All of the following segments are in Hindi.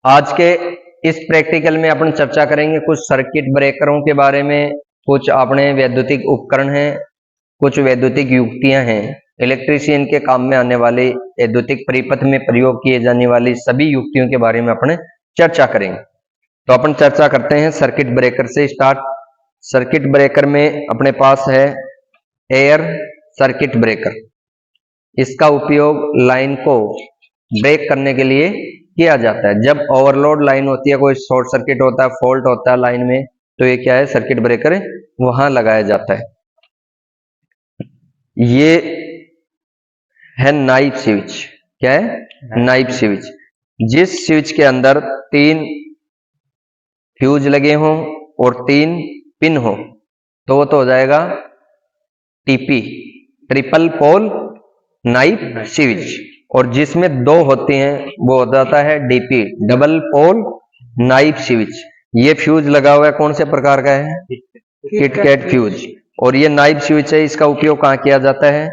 आज के इस प्रैक्टिकल में अपन चर्चा करेंगे कुछ सर्किट ब्रेकरों के बारे में, कुछ अपने वैद्युतिक उपकरण हैं, कुछ वैद्युतिक युक्तियां हैं, इलेक्ट्रीशियन के काम में आने वाली वैद्युतिक परिपथ में प्रयोग किए जाने वाली सभी युक्तियों के बारे में अपन चर्चा करेंगे। तो अपन चर्चा करते हैं सर्किट ब्रेकर से स्टार्ट। सर्किट ब्रेकर में अपने पास है एयर सर्किट ब्रेकर। इसका उपयोग लाइन को ब्रेक करने के लिए किया जाता है। जब ओवरलोड लाइन होती है, कोई शॉर्ट सर्किट होता है, फॉल्ट होता है लाइन में, तो ये क्या है, सर्किट ब्रेकर वहां लगाया जाता है। ये है नाइफ स्विच। क्या है? Knife switch. जिस स्विच के अंदर 3 फ्यूज लगे हों और 3 पिन हो तो वो तो हो जाएगा TP, triple pole knife switch. और जिसमें 2 होती हैं वो हो जाता है DP, double pole knife switch. ये फ्यूज लगा हुआ है, कौन से प्रकार का है? KitKat fuse. और ये नाइफ स्विच है, इसका उपयोग कहाँ किया जाता है?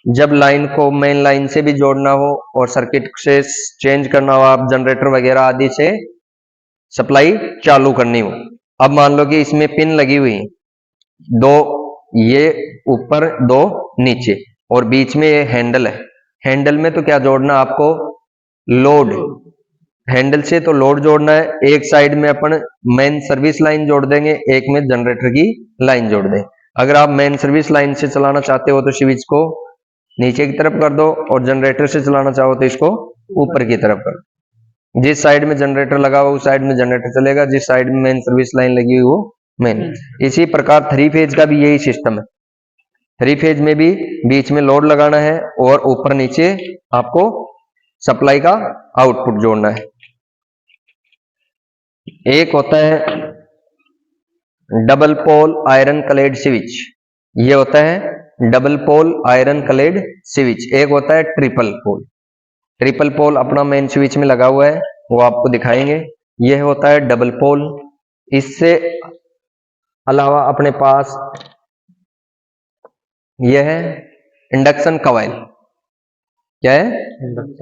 जब लाइन को मेन लाइन से भी जोड़ना हो और सर्किट से चेंज करना हो, आप जनरेटर वगैरह आदि से सप्लाई चालू करनी हो। अब मान लो कि इसमें पिन लगी हुई 2, ये ऊपर 2 नीचे, और बीच में ये हैंडल है। हैंडल में तो क्या जोड़ना आपको? लोड। हैंडल से तो लोड जोड़ना है। एक साइड में अपन मेन सर्विस लाइन जोड़ देंगे, एक में जनरेटर की लाइन जोड़ दें। अगर आप मेन सर्विस लाइन से चलाना चाहते हो तो स्विच को नीचे की तरफ कर दो, और जनरेटर से चलाना चाहो तो इसको ऊपर की तरफ कर दो। जिस साइड में जनरेटर लगा हुआ उस साइड में जनरेटर चलेगा, जिस साइड में मेन सर्विस लाइन लगी हुई वो मेन। इसी प्रकार 3 फेज का भी यही सिस्टम है। 3 फेज में भी बीच में लोड लगाना है और ऊपर नीचे आपको सप्लाई का आउटपुट जोड़ना है। एक होता है double pole iron clad switch, ये होता है double pole iron clad switch. एक होता है ट्रिपल पोल। ट्रिपल पोल अपना मेन स्विच में लगा हुआ है, वो आपको दिखाएंगे। यह होता है डबल पोल। इससे अलावा अपने पास यह है इंडक्शन कॉइल। क्या है?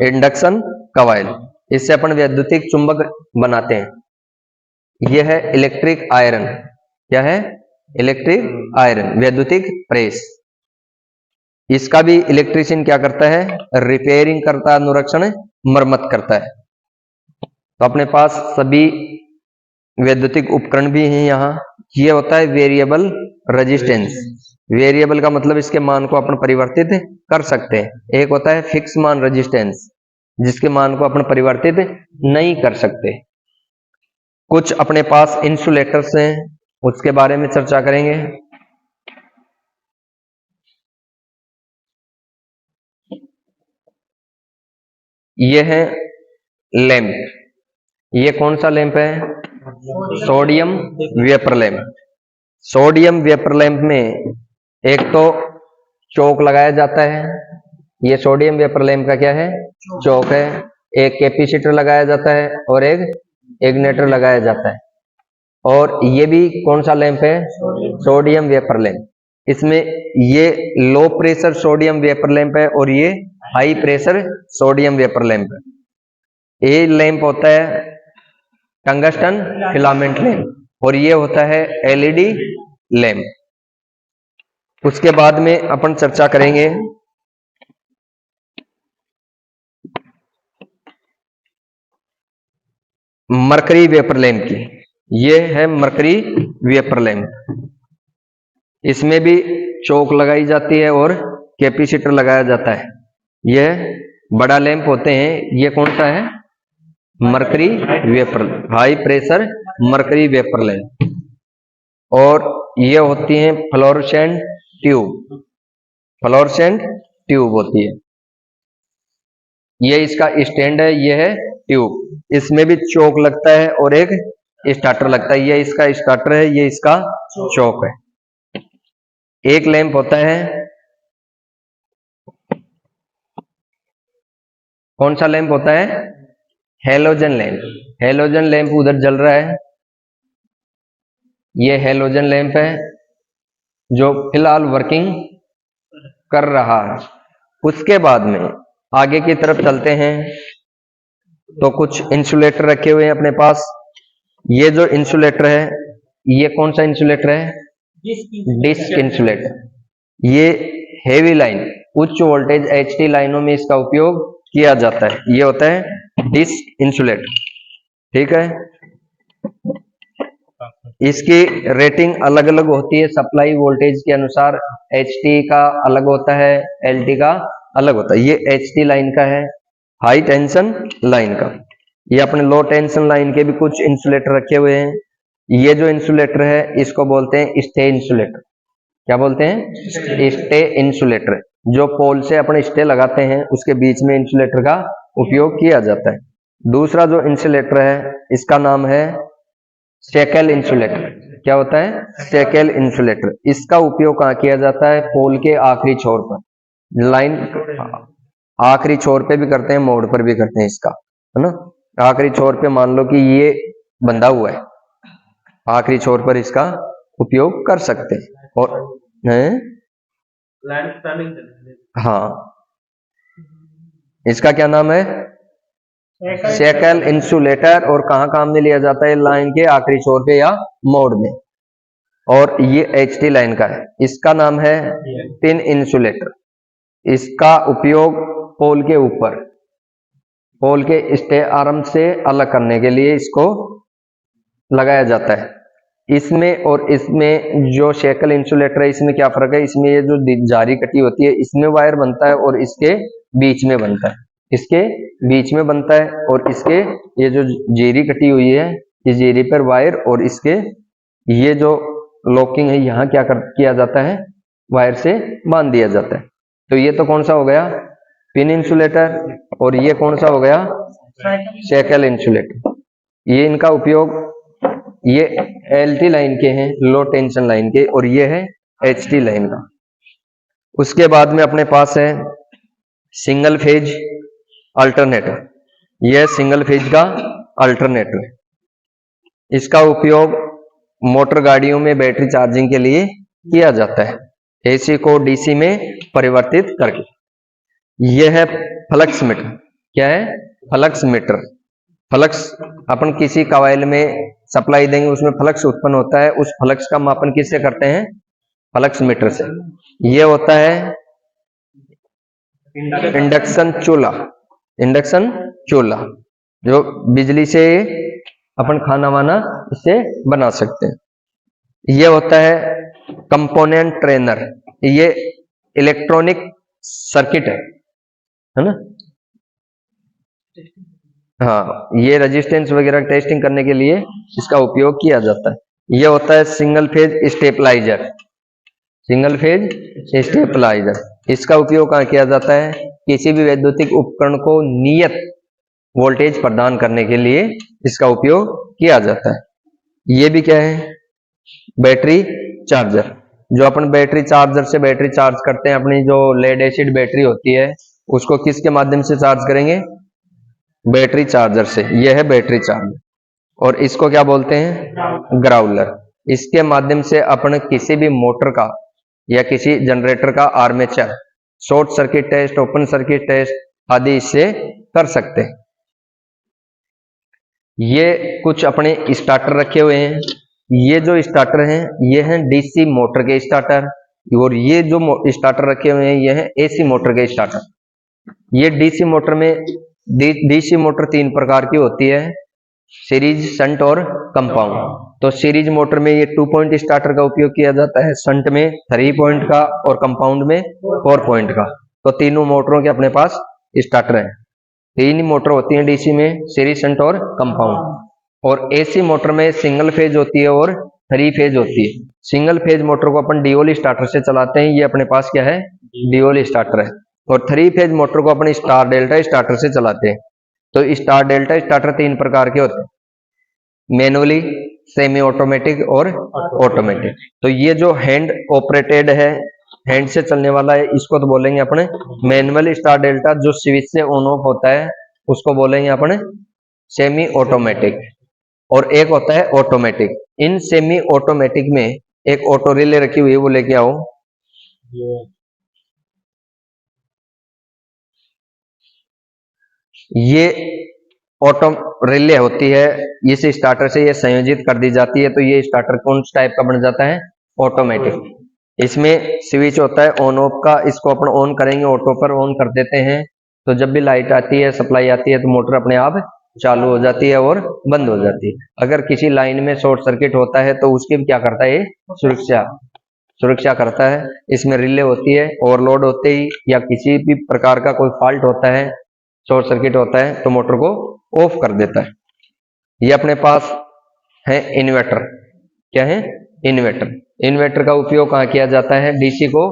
Induction coil. इससे अपन वैद्युतिक चुंबक बनाते हैं। यह है इलेक्ट्रिक आयरन। क्या है? इलेक्ट्रिक आयरन, वैद्युतिक प्रेस। इसका भी इलेक्ट्रीशियन क्या करता है? रिपेयरिंग करता है, अनुरक्षण मरम्मत करता है। तो अपने पास सभी वैद्युतिक उपकरण भी हैं यहाँ। ये होता है वेरिएबल रेजिस्टेंस। वेरिएबल का मतलब इसके मान को अपन परिवर्तित कर सकते हैं। एक होता है फिक्स मान रेजिस्टेंस, जिसके मान को अपन परिवर्तित नहीं कर सकते। कुछ अपने पास इंसुलेटर्स हैं, उसके बारे में चर्चा करेंगे। ये है लैंप। ये कौन सा लैंप है? Sodium vapour lamp. Sodium vapour lamp में एक तो चौक लगाया जाता है। ये सोडियम वेपर लैंप का क्या है? चौक है। एक कैपेसिटर लगाया जाता है और एक इग्निटर लगाया जाता है। और ये भी कौन सा लैंप है? Sodium vapour lamp. इसमें ये low pressure sodium vapour lamp है और ये high pressure sodium vapour lamp है। ये लैंप होता है टंगस्टन फिलामेंट लैंप, और ये होता है एलईडी लैंप। उसके बाद में अपन चर्चा करेंगे मरकरी वेपर लैंप की। ये है मरकरी वेपर लैंप। इसमें भी चौक लगाई जाती है और कैपेसिटर लगाया जाता है। यह बड़ा लैंप होते हैं। ये कौन सा है? Mercury vapour, high pressure mercury vapour lamp. और ये होती हैं फ्लोरोसेंट ट्यूब। फ्लोरोसेंट ट्यूब होती है। ये इसका स्टैंड है, ये है ट्यूब। इसमें भी चौक लगता है और एक स्टार्टर लगता है। ये इसका स्टार्टर है, ये इसका चौक है। एक लैंप होता है, कौन सा लैंप होता है? Halogen lamp. हेलोजन लैंप उधर जल रहा है। ये हेलोजन लैंप है जो फिलहाल वर्किंग कर रहा है। उसके बाद में आगे की तरफ चलते हैं। तो कुछ इंसुलेटर रखे हुए हैं अपने पास। ये जो इंसुलेटर है, ये कौन सा इंसुलेटर है? Disk insulator. ये हेवी लाइन, उच्च वोल्टेज एचटी लाइनों में इसका उपयोग किया जाता है। ये होता है डिस्क इंसुलेटर। ठीक है, इसकी रेटिंग अलग अलग होती है सप्लाई वोल्टेज के अनुसार। एचटी का अलग होता है, एलटी का अलग होता है। ये एचटी लाइन का है, हाई टेंशन लाइन का। ये अपने लो टेंशन लाइन के भी कुछ इंसुलेटर रखे हुए हैं। ये जो इंसुलेटर है इसको बोलते हैं स्टे इंसुलेटर। क्या बोलते हैं? Stay insulator. जो पोल से अपने स्टे लगाते हैं उसके बीच में इंसुलेटर का उपयोग किया जाता है। दूसरा जो इंसुलेटर है इसका नाम है स्टेकेल इंसुलेटर। क्या होता है? स्टेकेल इंसुलेटर। इसका उपयोग कहाँ किया जाता है? पोल के आखिरी छोर पर, लाइन आखिरी छोर पे भी करते हैं, मोड़ पर भी करते हैं इसका, है ना। आखिरी छोर पे मान लो कि ये बंधा हुआ है, आखिरी छोर पर इसका उपयोग कर सकते हैं। और हाँ, इसका क्या नाम है? Shekel insulator. और कहाँ काम में लिया जाता है? लाइन के आखिरी छोर पे या मोड़ में। और ये एचटी लाइन का है, इसका नाम है पिन इंसुलेटर। इसका उपयोग पोल के ऊपर, पोल के स्टे आर्म से अलग करने के लिए इसको लगाया जाता है। इसमें और इसमें जो शेकल इंसुलेटर है, इसमें क्या फर्क है? इसमें ये जो जारी कटी होती है इसमें वायर बनता है और इसके बीच में बनता है, इसके बीच में बनता है। और इसके ये जो जेरी कटी हुई है, इस जेरी पर वायर और इसके ये जो लॉकिंग है यहाँ क्या किया जाता है? वायर से बांध दिया जाता है। तो ये तो कौन सा हो गया? Pin insulator. और ये कौन सा हो गया? Shackle insulator. ये इनका उपयोग, ये एलटी लाइन के हैं, लो टेंशन लाइन के, और ये है एचटी लाइन का। उसके बाद में अपने पास है सिंगल फेज अल्टरनेटर। यह सिंगल फेज का अल्टरनेटर है। इसका उपयोग मोटर गाड़ियों में बैटरी चार्जिंग के लिए किया जाता है, एसी को डीसी में परिवर्तित करके। यह है फ्लक्स मीटर। क्या है? Flux metre. फ्लक्स अपन किसी कॉइल में सप्लाई देंगे, उसमें फ्लक्स उत्पन्न होता है, उस फ्लक्स का मापन किससे करते हैं? फ्लक्स मीटर से। यह होता है इंडक्शन चूल्हा। इंडक्शन चूल्हा जो बिजली से अपन खाना वाना इससे बना सकते हैं। यह होता है कंपोनेंट ट्रेनर। ये इलेक्ट्रॉनिक सर्किट है ना। हाँ, ये रेजिस्टेंस वगैरह टेस्टिंग करने के लिए इसका उपयोग किया जाता है। यह होता है single phase stabiliser. Single phase stabiliser, इसका उपयोग कहाँ किया जाता है? किसी भी वैद्युतिक उपकरण को नियत वोल्टेज प्रदान करने के लिए इसका उपयोग किया जाता है। ये भी क्या है? Battery charger. जो अपन बैटरी चार्जर से बैटरी चार्ज करते हैं, अपनी जो लेड एसिड बैटरी होती है उसको किसके माध्यम से चार्ज करेंगे? बैटरी चार्जर से। यह है बैटरी चार्जर। और इसको क्या बोलते हैं? ग्राउलर। इसके माध्यम से अपन किसी भी मोटर का या किसी जनरेटर का armature short circuit test, open circuit test आदि इससे कर सकते हैं। ये कुछ अपने स्टार्टर रखे हुए हैं। ये जो स्टार्टर हैं ये हैं डीसी मोटर के स्टार्टर, और ये जो स्टार्टर रखे हुए हैं ये हैं एसी मोटर के स्टार्टर। ये डीसी मोटर में डीसी मोटर 3 प्रकार की होती है, सीरीज, शंट और कंपाउंड। तो सीरीज मोटर में ये 2 पॉइंट स्टार्टर का उपयोग किया जाता है, शंट में 3 पॉइंट का और कंपाउंड में 4 पॉइंट का। तो तीनों मोटरों के अपने पास स्टार्टर है। 3 मोटर होती है डीसी में, सीरीज, शंट और कंपाउंड। और एसी मोटर में सिंगल फेज होती है और 3 फेज होती है। सिंगल फेज मोटर को अपन डीओल स्टार्टर से चलाते हैं, ये अपने पास क्या है? डीओल स्टार्टर है। और 3 फेज मोटर को अपन स्टार डेल्टा स्टार्टर से चलाते हैं। तो स्टार डेल्टा स्टार्टर 3 प्रकार के होते हैं, मैनुअली, सेमी ऑटोमेटिक और ऑटोमेटिक। तो ये जो हैंड ऑपरेटेड है, हैंड से चलने वाला है, इसको तो बोलेंगे अपने मैनुअल स्टार डेल्टा। जो स्विच से ऑन ऑफ होता है उसको बोलेंगे अपने सेमी ऑटोमेटिक। और एक होता है ऑटोमेटिक। इन सेमी ऑटोमेटिक में एक ऑटो रिले रखी हुई है, वो लेके आओ। ये ऑटो रिले होती है, इस स्टार्टर से ये संयोजित कर दी जाती है, तो ये स्टार्टर कौन सा टाइप का बन जाता है? ऑटोमेटिक। इसमें स्विच होता है ऑन ऑफ का, इसको अपन ऑन करेंगे, ऑटो पर ऑन कर देते हैं, तो जब भी लाइट आती है, सप्लाई आती है, तो मोटर अपने आप चालू हो जाती है और बंद हो जाती है। अगर किसी लाइन में शॉर्ट सर्किट होता है तो उसकी भी क्या करता है? सुरक्षा करता है। इसमें रिले होती है, ओवरलोड होते ही या किसी भी प्रकार का कोई फॉल्ट होता है, शॉर्ट सर्किट होता है, तो मोटर को ऑफ कर देता है। ये अपने पास है इन्वर्टर। क्या है? इन्वर्टर। इन्वर्टर का उपयोग कहाँ किया जाता है? डीसी को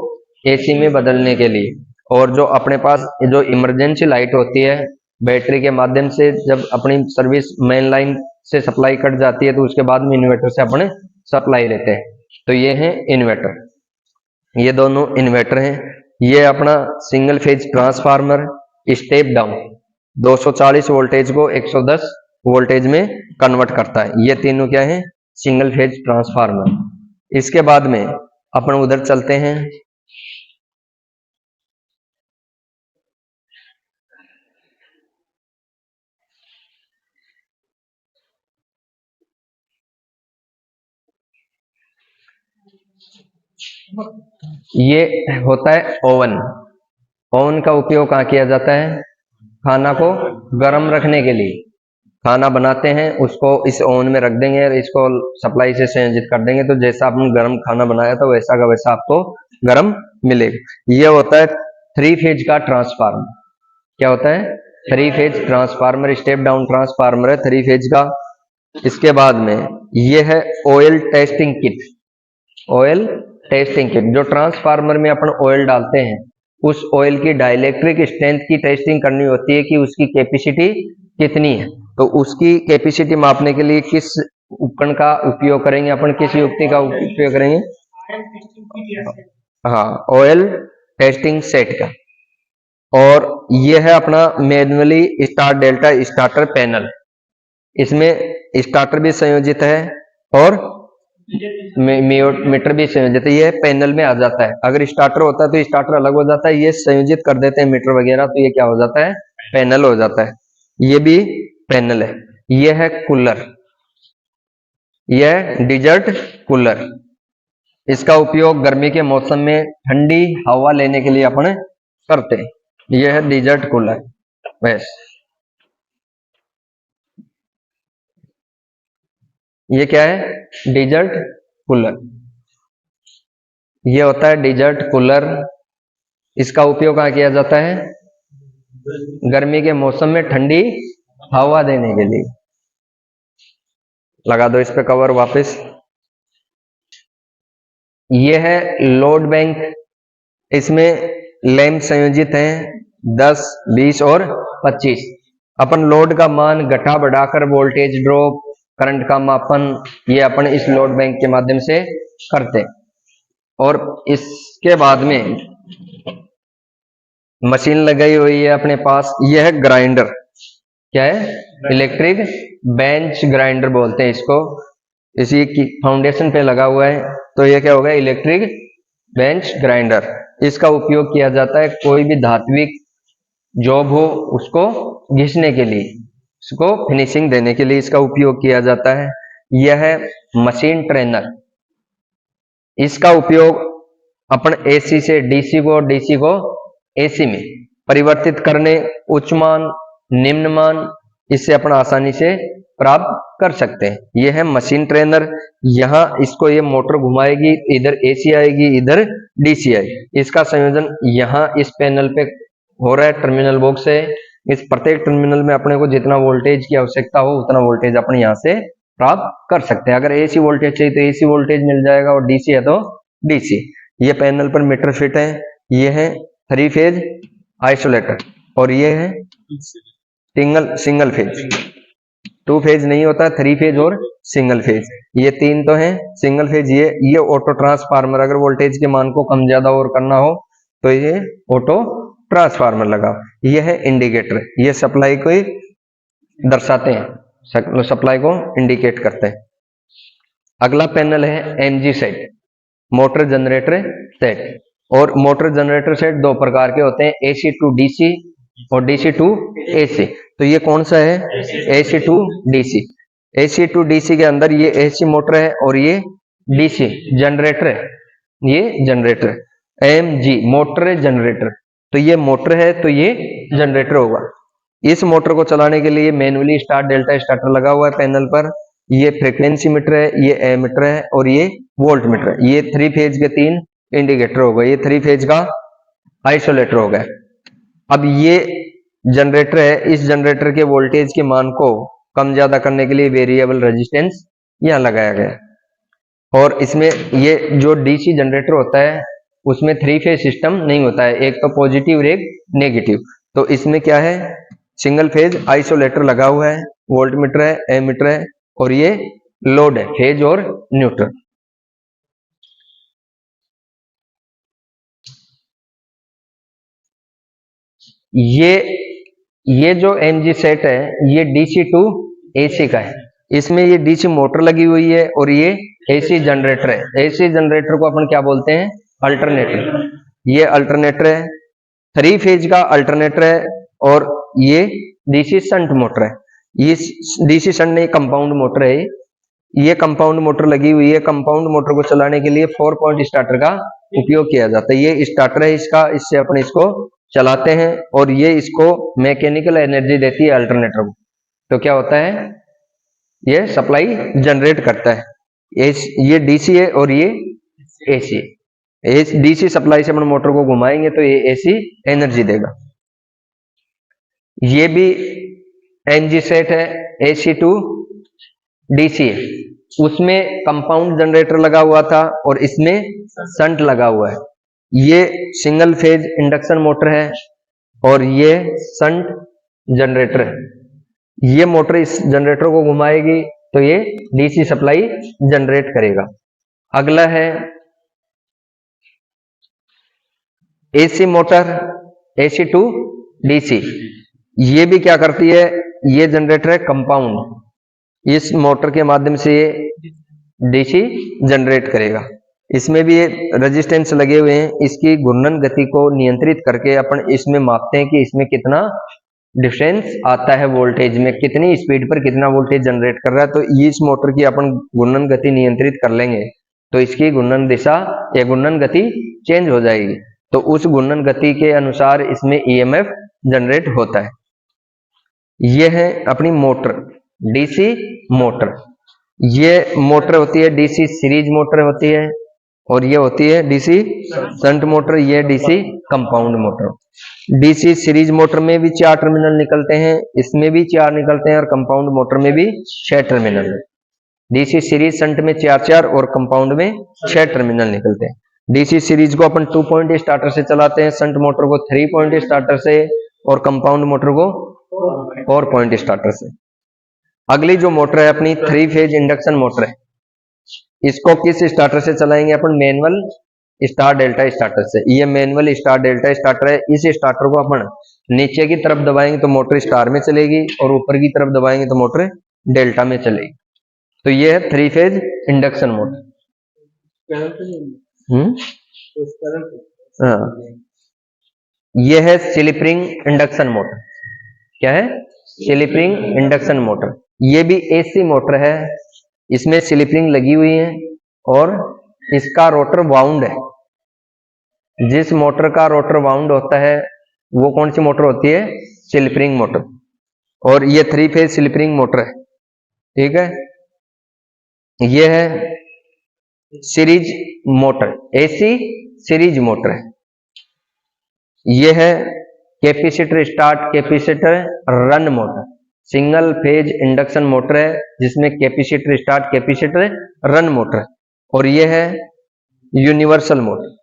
एसी में बदलने के लिए। और जो अपने पास जो इमरजेंसी लाइट होती है, बैटरी के माध्यम से जब अपनी सर्विस मेन लाइन से सप्लाई कट जाती है, तो उसके बाद में इन्वर्टर से अपने सप्लाई लेते हैं। तो ये है इन्वर्टर। ये दोनों इन्वर्टर हैं। ये अपना single phase transformer step down 240 voltage को 110 वोल्टेज में कन्वर्ट करता है। ये तीनों क्या है? Single phase transformer. इसके बाद में अपन उधर चलते हैं। ये होता है ओवन। ओवन का उपयोग कहाँ किया जाता है? खाना को गर्म रखने के लिए। खाना बनाते हैं, उसको इस ओवन में रख देंगे और इसको सप्लाई से संयोजित कर देंगे, तो जैसा आपने गर्म खाना बनाया था वैसा का वैसा आपको गर्म मिलेगा। ये होता है 3 फेज का ट्रांसफार्मर। क्या होता है? 3 phase transformer, step down transformer है 3 फेज का। इसके बाद में ये है oil testing kit. Oil testing kit, जो ट्रांसफार्मर में अपन ऑयल डालते हैं, उस ऑयल की डाइलेक्ट्रिक स्ट्रेंथ की टेस्टिंग करनी होती है कि उसकी कैपेसिटी कितनी है। तो उसकी कैपेसिटी मापने के लिए किस उपकरण का उपयोग करेंगे अपन? किस युक्ति का उपयोग करेंगे? हाँ, ऑयल टेस्टिंग सेट का। और यह है अपना manually start delta starter panel. इसमें स्टार्टर भी संयोजित है और मीटर भी संयोजित है। ये पैनल में आ जाता है। अगर स्टार्टर होता है तो स्टार्टर अलग हो जाता है, ये संयोजित कर देते हैं मीटर वगैरह, तो ये क्या हो जाता है? पैनल हो जाता है। ये भी पैनल है। ये है कूलर। यह डिजर्ट कूलर। इसका उपयोग गर्मी के मौसम में ठंडी हवा लेने के लिए अपन करते हैं। यह है डिजर्ट कूलर। बस ये क्या है? Desert cooler. ये होता है डिजर्ट कूलर। इसका उपयोग कहाँ किया जाता है? गर्मी के मौसम में ठंडी हवा देने के लिए। लगा दो इस पे कवर वापस। ये है लोड बैंक। इसमें लैंप संयोजित हैं 10, 20 और 25। अपन लोड का मान घटा बढ़ाकर वोल्टेज ड्रॉप, करंट का मापन, ये अपन इस लोड बैंक के माध्यम से करते हैं। और इसके बाद में मशीन लगाई हुई है अपने पास। यह है ग्राइंडर। क्या है? इलेक्ट्रिक बेंच ग्राइंडर बोलते हैं इसको। इसी की फाउंडेशन पे लगा हुआ है, तो यह क्या होगा? Electric bench grinder. इसका उपयोग किया जाता है कोई भी धात्विक जॉब हो उसको घिसने के लिए, इसको फिनिशिंग देने के लिए इसका उपयोग किया जाता है। यह है मशीन ट्रेनर। इसका उपयोग अपन एसी से डीसी को, डीसी को एसी में परिवर्तित करने, उच्च मान, निम्न मान, इससे अपन आसानी से प्राप्त कर सकते हैं। यह है मशीन ट्रेनर। यहाँ इसको ये मोटर घुमाएगी, इधर एसी आएगी, इधर डीसी आएगी। इसका संयोजन यहाँ इस पैनल पे हो रहा है। टर्मिनल बॉक्स है। इस प्रत्येक टर्मिनल में अपने को जितना वोल्टेज की आवश्यकता हो उतना वोल्टेज अपन यहाँ से प्राप्त कर सकते हैं। अगर एसी वोल्टेज चाहिए तो एसी वोल्टेज मिल जाएगा, और डीसी है तो डीसी। ये पैनल पर मीटर फिट है। ये है 3 फेज आइसोलेटर, और ये है सिंगल फेज। 2 फेज नहीं होता, 3 फेज और सिंगल फेज। ये तीन तो है सिंगल फेज। ये ऑटो ट्रांसफार्मर, अगर वोल्टेज के मान को कम ज्यादा और करना हो तो ये ऑटो ट्रांसफार्मर लगा। ये है इंडिकेटर। ये सप्लाई को दर्शाते हैं, सप्लाई को इंडिकेट करते हैं। अगला पैनल है MG set, motor generator set. और मोटर जनरेटर सेट दो प्रकार के होते हैं, एसी टू डीसी और डीसी टू एसी। तो ये कौन सा है? AC to DC. AC to DC के अंदर ये एसी मोटर है और ये डीसी जनरेटर है, ये जनरेटर है, एमजी मोटर जनरेटर। तो ये मोटर है तो ये जनरेटर होगा। इस मोटर को चलाने के लिए मैनुअली स्टार डेल्टा स्टार्टर लगा हुआ है पैनल पर। ये फ्रीक्वेंसी मीटर है, ये एमीटर है और ये वोल्ट मीटर है। ये 3 फेज के 3 इंडिकेटर हो गए, ये 3 फेज का आइसोलेटर हो गया। अब ये जनरेटर है, इस जनरेटर के वोल्टेज के मान को कम ज्यादा करने के लिए वेरिएबल रेजिस्टेंस यहां लगाया गया। और इसमें ये जो डीसी जनरेटर होता है उसमें 3 फेज सिस्टम नहीं होता है, एक तो पॉजिटिव और एक नेगेटिव। तो इसमें क्या है? सिंगल फेज आइसोलेटर लगा हुआ है, वोल्ट मीटर है, एमीटर है और ये लोड है, फेज और न्यूट्रल। ये जो एमजी सेट है ये डीसी टू एसी का है। इसमें ये डीसी मोटर लगी हुई है और ये एसी जनरेटर है। एसी जनरेटर को अपन क्या बोलते हैं? अल्टरनेटर। ये अल्टरनेटर है, 3 फेज का अल्टरनेटर है और ये डीसी शंट मोटर है। ये डीसी शंट नहीं, कंपाउंड मोटर है। ये कंपाउंड मोटर लगी हुई है। कंपाउंड मोटर को चलाने के लिए 4 पॉइंट स्टार्टर का उपयोग किया जाता है। ये स्टार्टर है इसका, इससे अपन इसको चलाते हैं और ये इसको मैकेनिकल एनर्जी देती है अल्टरनेटर को। तो क्या होता है? ये सप्लाई जनरेट करता है। ये डीसी है और ये एसी है। डीसी सप्लाई से अपन मोटर को घुमाएंगे तो ये एसी एनर्जी देगा। ये भी एमजी सेट है, एसी टू डीसी है। उसमें कंपाउंड जनरेटर लगा हुआ था और इसमें शंट लगा हुआ है। ये सिंगल फेज इंडक्शन मोटर है और ये शंट जनरेटर है। ये मोटर इस जनरेटर को घुमाएगी तो ये डीसी सप्लाई जनरेट करेगा। अगला है AC motor, AC to DC. ये भी क्या करती है? ये जनरेटर है कंपाउंड, इस मोटर के माध्यम से ये डीसी जनरेट करेगा। इसमें भी रेजिस्टेंस लगे हुए हैं। इसकी घूर्णन गति को नियंत्रित करके अपन इसमें मापते हैं कि इसमें कितना डिफरेंस आता है वोल्टेज में, कितनी स्पीड पर कितना वोल्टेज जनरेट कर रहा है। तो इस मोटर की अपन घूर्णन गति नियंत्रित कर लेंगे तो इसकी घूर्णन दिशा या घूर्णन गति चेंज हो जाएगी। तो उस घूर्णन गति के अनुसार इसमें ईएमएफ जनरेट होता है। यह है अपनी मोटर, डीसी मोटर। ये मोटर होती है डीसी सीरीज मोटर होती है और ये होती है डीसी शंट मोटर, ये DC compound motor. DC series motor में भी 4 टर्मिनल निकलते हैं, इसमें भी 4 निकलते हैं और कंपाउंड मोटर में भी 6 टर्मिनल है। डीसी सीरीज शंट में 4 और कंपाउंड में 6 टर्मिनल निकलते हैं। डीसी सीरीज को अपन 2 पॉइंट स्टार्टर से चलाते हैं, शंट मोटर को 3 पॉइंट स्टार्टर से और कंपाउंड मोटर को 4 पॉइंट स्टार्टर से। अगली जो मोटर है अपनी 3 फेज इंडक्शन मोटर है। इसको किस स्टार्टर से चलाएंगे अपन? मैनुअल स्टार डेल्टा स्टार्टर से। ये मैनुअल स्टार डेल्टा स्टार्टर है। इस स्टार्टर को अपन नीचे की तरफ दबाएंगे तो मोटर स्टार में चलेगी और ऊपर की तरफ दबाएंगे तो मोटर डेल्टा में चलेगी। तो ये है 3 फेज इंडक्शन मोटर। हाँ, ये है स्लिप रिंग इंडक्शन मोटर। क्या है? Slip ring induction motor. ये भी एसी मोटर है, इसमें स्लिप रिंग लगी हुई है और इसका रोटर वाउंड है। जिस मोटर का रोटर वाउंड होता है वो कौन सी मोटर होती है? Slip ring motor. और ये 3 फेज स्लिप रिंग मोटर है। ठीक है, ये है series motor, AC series motor है। ये है capacitor start capacitor run motor, single phase induction motor है जिसमें capacitor start capacitor run motor. और ये है यूनिवर्सल मोटर।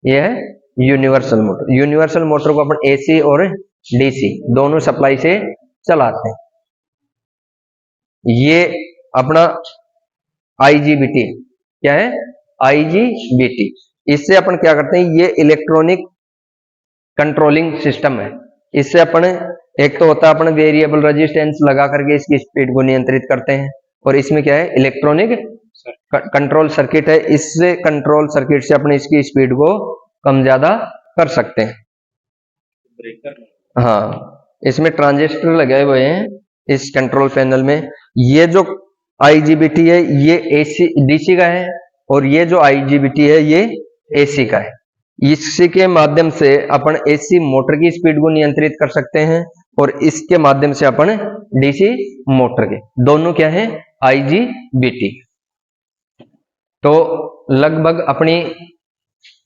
ये है यूनिवर्सल मोटर। यूनिवर्सल मोटर को अपन एसी और डीसी दोनों सप्लाई से चलाते हैं। ये अपना आईजीबीटी, क्या है? आईजीबीटी। इससे अपन क्या करते हैं? ये इलेक्ट्रॉनिक कंट्रोलिंग सिस्टम है। इससे अपन एक तो होता है अपन वेरिएबल रेजिस्टेंस लगा करके इसकी स्पीड को नियंत्रित करते हैं और इसमें क्या है? इलेक्ट्रॉनिक कंट्रोल सर्किट है। इससे कंट्रोल सर्किट से अपने इसकी स्पीड को कम ज्यादा कर सकते हैं। हाँ, इसमें ट्रांजिस्टर लगे हुए हैं इस कंट्रोल पैनल में। ये जो आईजीबीटी है ये एसी डीसी का है, और ये जो आईजीबीटी है ये एसी का है। इसी के माध्यम से अपन एसी मोटर की स्पीड को नियंत्रित कर सकते हैं, और इसके माध्यम से अपन डीसी मोटर के, दोनों क्या है, आईजीबीटी। तो लगभग अपनी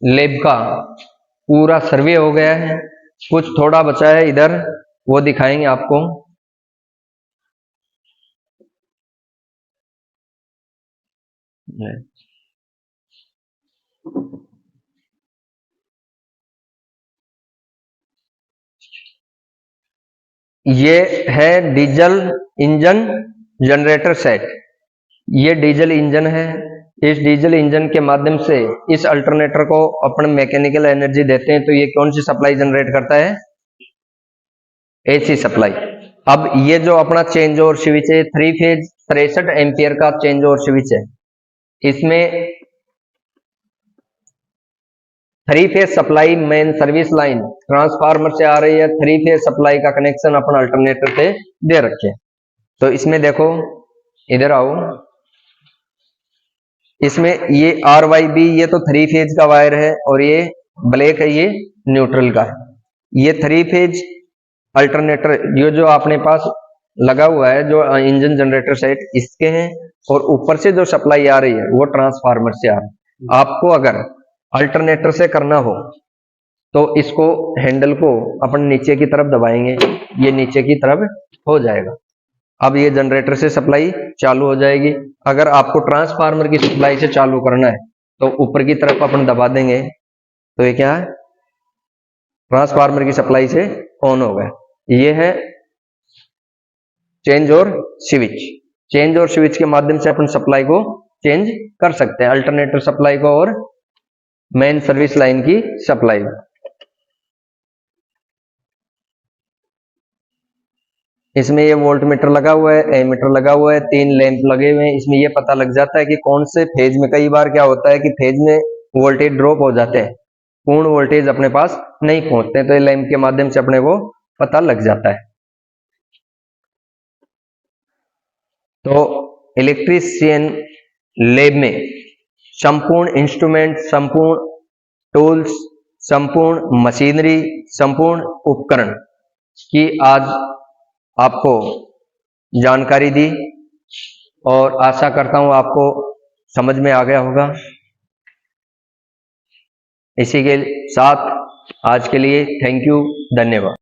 लैब का पूरा सर्वे हो गया है। कुछ थोड़ा बचा है इधर, वो दिखाएंगे आपको। ये है डीजल इंजन जनरेटर सेट। ये डीजल इंजन है। इस डीजल इंजन के माध्यम से इस अल्टरनेटर को अपन मैकेनिकल एनर्जी देते हैं, तो ये कौन सी सप्लाई जनरेट करता है, एसी सप्लाई। अब ये जो अपना चेंज ओवर स्विच है 3 फेज 63 एम्पियर का चेंज ओवर स्विच है। इसमें 3 phase supply main service line transformer से आ रही है। 3 फेज सप्लाई का कनेक्शन अपन अल्टरनेटर से दे रखे। तो इसमें देखो, इधर आओ, इसमें ये RYB ये तो 3 फेज का वायर है, और ये ब्लैक है ये न्यूट्रल का है। ये 3 फेज अल्टरनेटर ये जो आपने पास लगा हुआ है, जो इंजन जनरेटर सेट, इसके हैं, और ऊपर से जो सप्लाई आ रही है वो ट्रांसफार्मर से आ रही है। आपको अगर अल्टरनेटर से करना हो तो इसको हैंडल को अपन नीचे की तरफ दबाएंगे, ये नीचे की तरफ हो जाएगा। अब ये जनरेटर से सप्लाई चालू हो जाएगी। अगर आपको ट्रांसफार्मर की सप्लाई से चालू करना है तो ऊपर की तरफ अपन दबा देंगे, तो ये क्या है, ट्रांसफार्मर की सप्लाई से ऑन हो गया। ये है चेंज और स्विच। चेंज और स्विच के माध्यम से अपन सप्लाई को चेंज कर सकते हैं, अल्टरनेटर सप्लाई को और मेन सर्विस लाइन की सप्लाई। इसमें ये वोल्ट मीटर लगा हुआ है, एमीटर लगा हुआ है, 3 लैंप लगे हुए हैं। इसमें ये पता लग जाता है कि कौन से फेज में, कई बार क्या होता है कि फेज में वोल्टेज ड्रॉप हो जाते हैं, पूर्ण वोल्टेज अपने पास नहीं पहुंचते, तो ये लैंप के माध्यम से अपने को पता लग जाता है। तो इलेक्ट्रीशियन लैब में संपूर्ण इंस्ट्रूमेंट, संपूर्ण टूल्स, संपूर्ण मशीनरी, संपूर्ण उपकरण की आज आपको जानकारी दी, और आशा करता हूं आपको समझ में आ गया होगा। इसी के साथ आज के लिए थैंक यू, धन्यवाद।